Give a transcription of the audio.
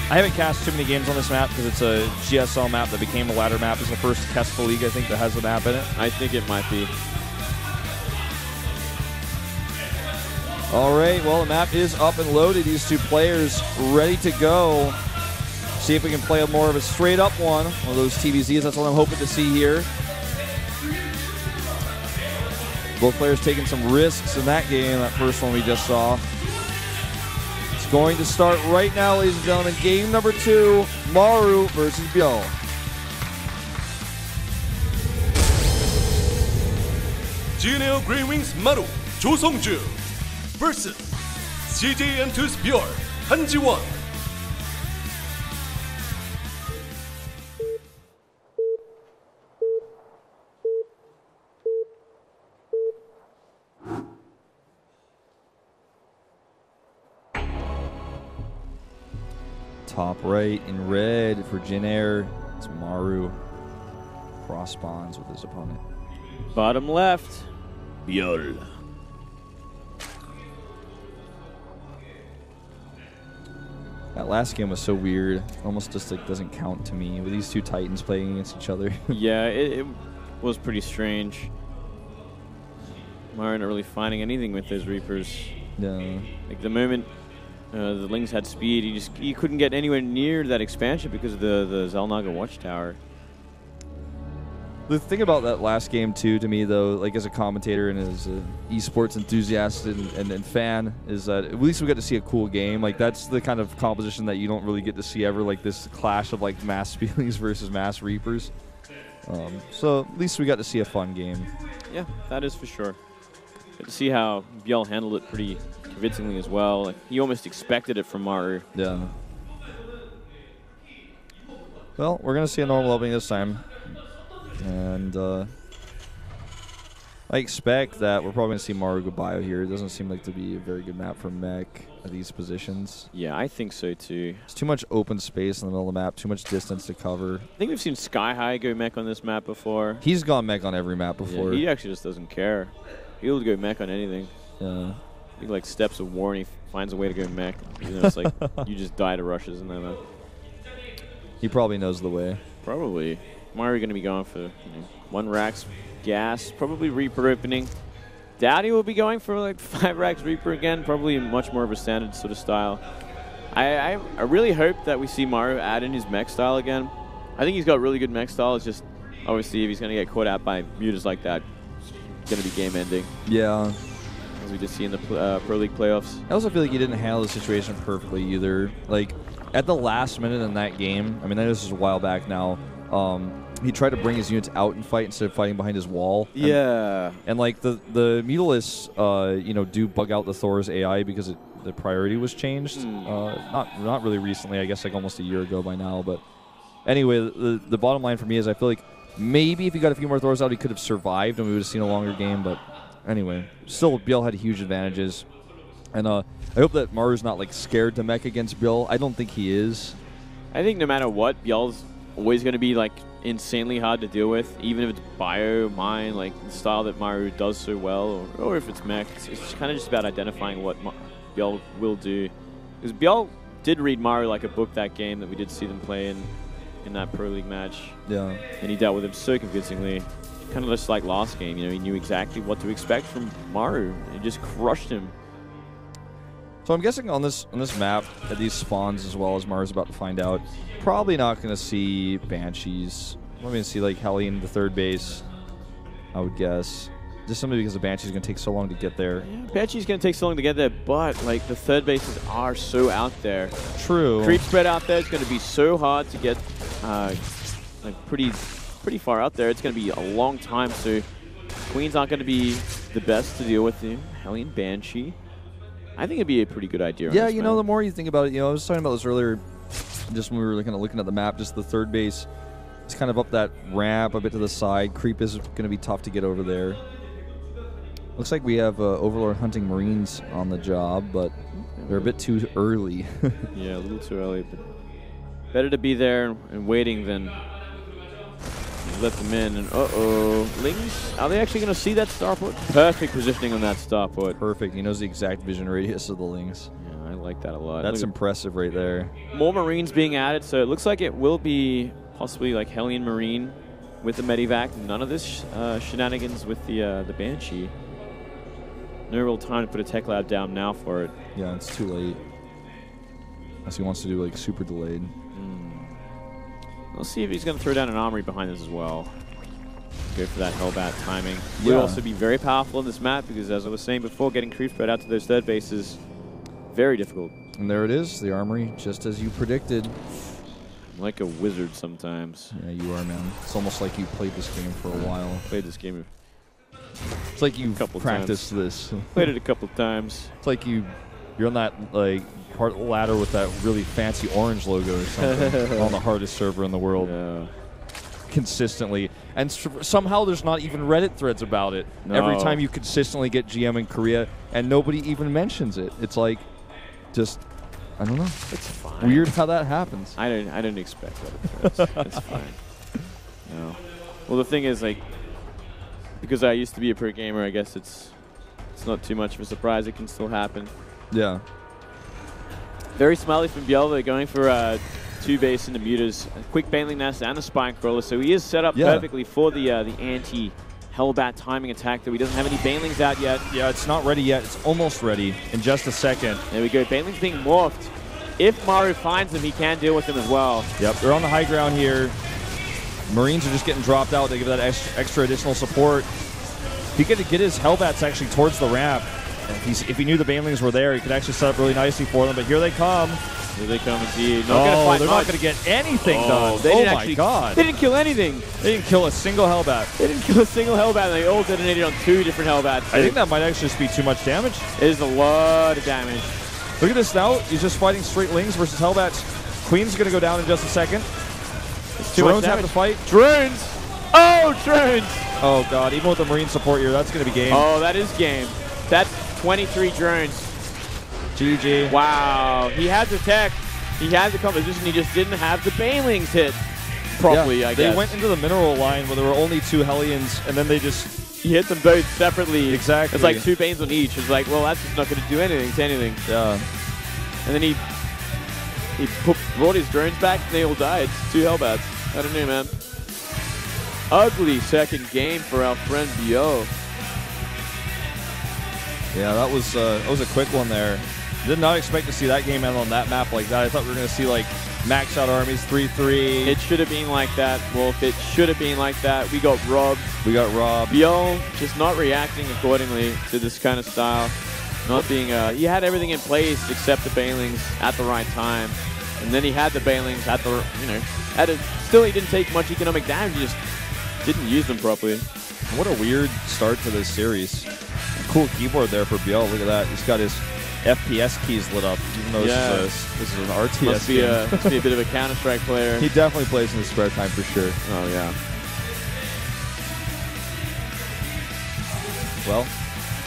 I haven't cast too many games on this map because it's a GSL map that became a ladder map. It's the first KeSPA league, I think, that has a map in it. I think it might be. All right, well, the map is up and loaded. These two players ready to go. See if we can play a more of a straight-up one of those TVZs. That's what I'm hoping to see here. Both players taking some risks in that game, that first one we just saw. It's going to start right now, ladies and gentlemen. Game number 2, Maru versus ByuL. GNL Green Wings Maru, 조성주 vs CJ&2's ByuL, 한지원. Top right in red for Jin Air. It's Maru. Cross spawns with his opponent. Bottom left, ByuL. That last game was so weird. Almost just like doesn't count to me with these two Titans playing against each other. Yeah, it was pretty strange. Maru not really finding anything with those Reapers. Yeah. Like the moment the Lings had speed, you couldn't get anywhere near that expansion because of the Xel'Naga Watchtower. The thing about that last game, too, to me, though, like as a commentator and as an esports enthusiast and fan, is that at least we got to see a cool game. Like, that's the kind of composition that you don't really get to see ever, like this clash of, like, mass Feelings versus mass Reapers. So at least we got to see a fun game. Yeah, that is for sure. Good to see how ByuL handled it pretty convincingly as well. Like, he almost expected it from Maru. Yeah. Well, we're going to see a normal opening this time. And I expect that we're probably going to see Maru go ByuL here. It doesn't seem like to be a very good map for mech at these positions. Yeah, I think so too. It's too much open space in the middle of the map, too much distance to cover. I think we've seen Sky High go mech on this map before. He's gone mech on every map before. Yeah, he actually just doesn't care. He'll go mech on anything. Yeah. He like steps of war and he finds a way to go mech. You know, it's like you just die to rushes and then. He probably knows the way. Probably. Maru going to be going for 1 racks gas, probably Reaper opening. Dowdy will be going for like 5 racks Reaper again, probably much more of a standard sort of style. I really hope that we see Maru add in his mech style again. I think he's got really good mech style. It's just obviously if he's going to get caught out by mutas like that, it's going to be game ending. Yeah. As we just see in the Pro League playoffs. I also feel like he didn't handle the situation perfectly either. Like at the last minute in that game, I mean, this is a while back now. He tried to bring his units out and fight instead of fighting behind his wall. Yeah. And like the Mutalists, do bug out the Thor's AI because the priority was changed. Not really recently, I guess like almost a year ago by now. But anyway, the bottom line for me is I feel like maybe if he got a few more Thors out, he could have survived and we would have seen a longer game. But anyway, still ByuL had huge advantages. And I hope that Maru's not like scared to mech against ByuL. I don't think he is. I think no matter what, ByuL's always going to be like insanely hard to deal with, even if it's bio, mine, like the style that Maru does so well, or if it's mech. It's kind of just about identifying what ByuL will do. Because ByuL did read Maru like a book that game that we did see them play in that Pro League match. Yeah. And he dealt with him so convincingly. Kind of just like last game, he knew exactly what to expect from Maru. He just crushed him. So I'm guessing on this map, at these spawns as well as Maru's about to find out, probably not going to see Banshees. I'm going to see like Hellion, the third base, I would guess. Just simply because the Banshee's going to take so long to get there. Yeah, Banshee's going to take so long to get there, but like the third bases are so out there. True. Creep spread out there is going to be so hard to get like pretty far out there. It's going to be a long time, so Queens aren't going to be the best to deal with. Hellion Banshee. I think it'd be a pretty good idea. Yeah, the more you think about it, I was talking about this earlier, just when we were kind of looking at the map, just the third base. It's kind of up that ramp a bit to the side. Creep is going to be tough to get over there. Looks like we have Overlord hunting Marines on the job, but they're a bit too early. Yeah, a little too early, but better to be there and waiting than let them in. And Lings, are they actually going to see that starport? Perfect positioning on that starport. Perfect. He knows the exact vision radius of the Lings. Yeah, I like that a lot. That's impressive right there. More Marines being added, so it looks like it will be possibly like Hellion Marine with the Medivac. None of this shenanigans with the Banshee. No real time to put a tech lab down now for it. Yeah, it's too late. Unless he wants to do like super delayed. We'll see if he's going to throw down an armory behind this as well. Go for that Hellbat timing. Will also be very powerful in this map because, as I was saying before, getting creep spread out to those third bases very difficult. And there it is, the armory, just as you predicted. I'm like a wizard sometimes. Yeah, you are, man. It's almost like you played this game for a while. Played this game. It's like you practiced this. Played it a couple times. It's like you're on that like part of the ladder with that really fancy orange logo or something on the hardest server in the world. Yeah. Consistently. And somehow there's not even Reddit threads about it. No. Every time you consistently get GM in Korea and nobody even mentions it. It's like, just, I don't know. It's fine. Weird how that happens. I didn't expect Reddit threads. It's fine. No. Well, the thing is, like, because I used to be a pro gamer, I guess it's not too much of a surprise. It can still happen. Yeah. Very smiley from ByuL. They're going for 2 base into mutas, a quick Baneling Nest and a Spine Crawler. So he is set up perfectly for the anti-Hellbat timing attack, though he doesn't have any Banelings out yet. Yeah, it's not ready yet. It's almost ready in just a second. There we go. Baneling's being morphed. If Maru finds him, he can deal with him as well. Yep, they're on the high ground here. Marines are just getting dropped out. They give that extra additional support. He could get his Hellbats actually towards the ramp. If he knew the Banelings were there, he could actually set up really nicely for them. But here they come. Here they come indeed. They're not going to get anything done. Oh my God. They didn't kill anything. They didn't kill a single Hellbat. They didn't kill a single Hellbat, and they all detonated on 2 different Hellbats. I think that might actually just be too much damage. It is a lot of damage. Look at this now. He's just fighting straight Lings versus Hellbats. Queen's going to go down in just a second. Drones have to fight. Drones! Oh, drones! Oh, God. Even with the Marine support here, that's going to be game. Oh, that is game. That's 23 drones. GG. Wow. He had the tech. He had the composition. He just didn't have the Banelings hit properly, I guess. They went into the mineral line where there were only 2 Hellions, and then they just... He hit them both separately. Exactly. It's like 2 Banes on each. It's like, well, that's just not going to do anything to anything. Yeah. And then he brought his drones back, and they all died. 2 Hellbats. I don't know, man. Ugly second game for our friend ByuL. Yeah, that was a quick one there. Did not expect to see that game end on that map like that. I thought we were going to see like max out armies 3-3. It should have been like that, Wolf. It should have been like that. We got robbed. ByuL just not reacting accordingly to this kind of style. Not being he had everything in place except the Banelings at the right time, and then he had the Banelings at the still he didn't take much economic damage. He just didn't use them properly. What a weird start to this series. Cool keyboard there for ByuL. Look at that. He's got his FPS keys lit up, even though this is an RTS must be a bit of a Counter-Strike player. He definitely plays in his spare time for sure. Oh, yeah. Well,